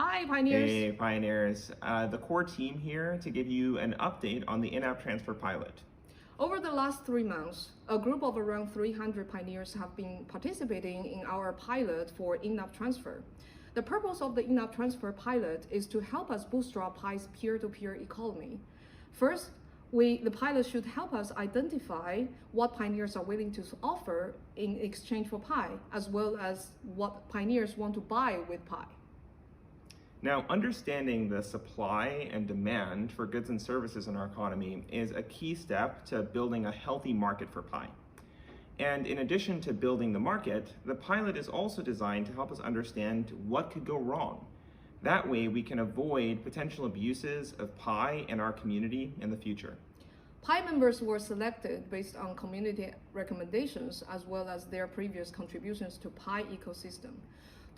Hi, Pioneers. Hey, Pioneers. The core team here to give you an update on the in-app transfer pilot. Over the last 3 months, a group of around 300 pioneers have been participating in our pilot for in-app transfer. The purpose of the in-app transfer pilot is to help us bootstrap Pi's peer-to-peer economy. First, the pilot should help us identify what pioneers are willing to offer in exchange for Pi, as well as what pioneers want to buy with Pi. Now, understanding the supply and demand for goods and services in our economy is a key step to building a healthy market for Pi. And in addition to building the market, the pilot is also designed to help us understand what could go wrong. That way, we can avoid potential abuses of Pi in our community in the future. Pi members were selected based on community recommendations as well as their previous contributions to Pi ecosystem.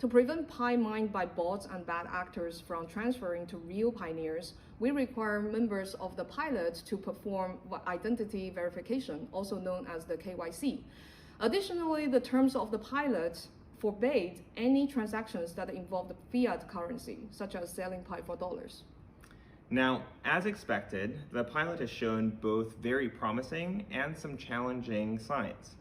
To prevent Pi mined by bots and bad actors from transferring to real pioneers, we require members of the pilot to perform identity verification, also known as the KYC. Additionally, the terms of the pilot forbade any transactions that involved fiat currency, such as selling Pi for dollars. Now, as expected, the pilot has shown both very promising and some challenging signs.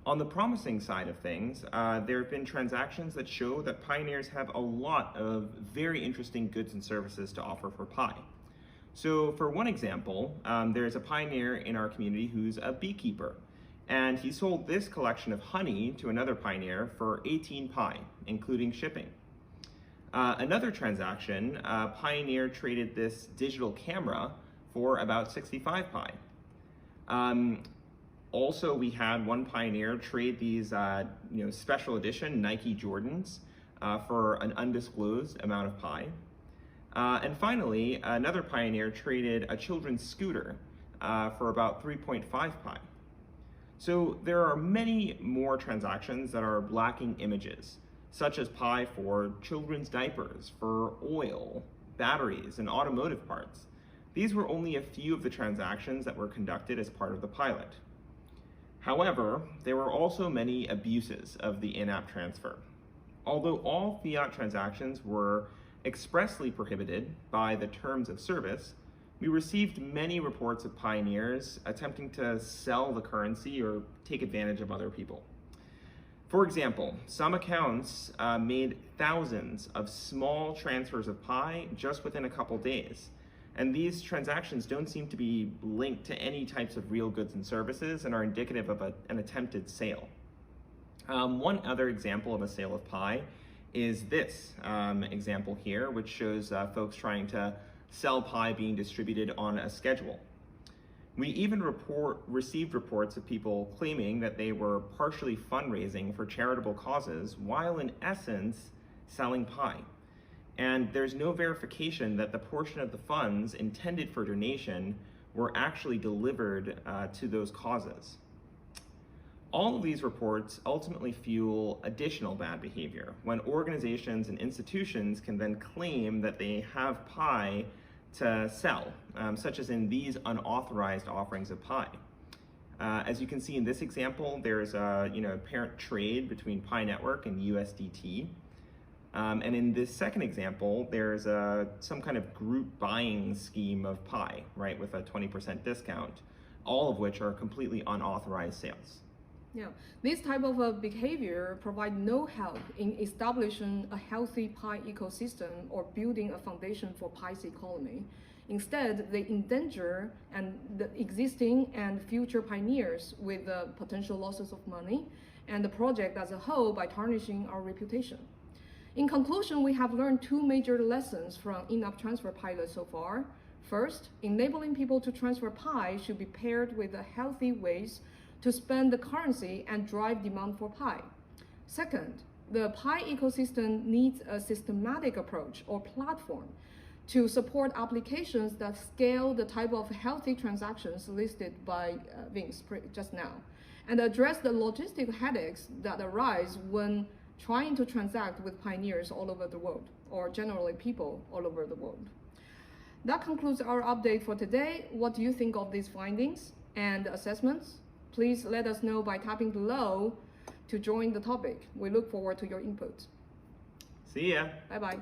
On the promising side of things, there have been transactions that show that pioneers have a lot of very interesting goods and services to offer for Pi. So for one example, there's a pioneer in our community who's a beekeeper, and he sold this collection of honey to another pioneer for 18 Pi, including shipping. Another transaction, a pioneer traded this digital camera for about 65 Pi. Also, we had one pioneer trade these special edition Nike Jordans for an undisclosed amount of Pi. And finally, another pioneer traded a children's scooter for about 3.5 Pi. So there are many more transactions that are lacking images, such as Pi for children's diapers, for oil, batteries, and automotive parts. These were only a few of the transactions that were conducted as part of the pilot. However, there were also many abuses of the in-app transfer. Although all fiat transactions were expressly prohibited by the terms of service, we received many reports of pioneers attempting to sell the currency or take advantage of other people. For example, some accounts made thousands of small transfers of Pi just within a couple days. And these transactions don't seem to be linked to any types of real goods and services and are indicative of an attempted sale. One other example of a sale of Pi is this example here, which shows folks trying to sell Pi being distributed on a schedule. We even received reports of people claiming that they were partially fundraising for charitable causes while in essence selling Pi. And there's no verification that the portion of the funds intended for donation were actually delivered to those causes. All of these reports ultimately fuel additional bad behavior when organizations and institutions can then claim that they have Pi to sell, such as in these unauthorized offerings of Pi. As you can see in this example, there's a apparent trade between Pi Network and USDT. And in this second example, there's some kind of group buying scheme of Pi, right, with a 20% discount, all of which are completely unauthorized sales. Yeah, this type of behavior provide no help in establishing a healthy Pi ecosystem or building a foundation for Pi's economy. Instead, they endanger the existing and future pioneers with potential losses of money and the project as a whole by tarnishing our reputation. In conclusion, we have learned two major lessons from in-app transfer pilot so far. First, enabling people to transfer Pi should be paired with healthy ways to spend the currency and drive demand for Pi. Second, the Pi ecosystem needs a systematic approach or platform to support applications that scale the type of healthy transactions listed by Vince just now, and address the logistic headaches that arise when trying to transact with pioneers all over the world, or generally people all over the world. That concludes our update for today. What do you think of these findings and assessments? Please let us know by tapping below to join the topic. We look forward to your input. See ya. Bye-bye.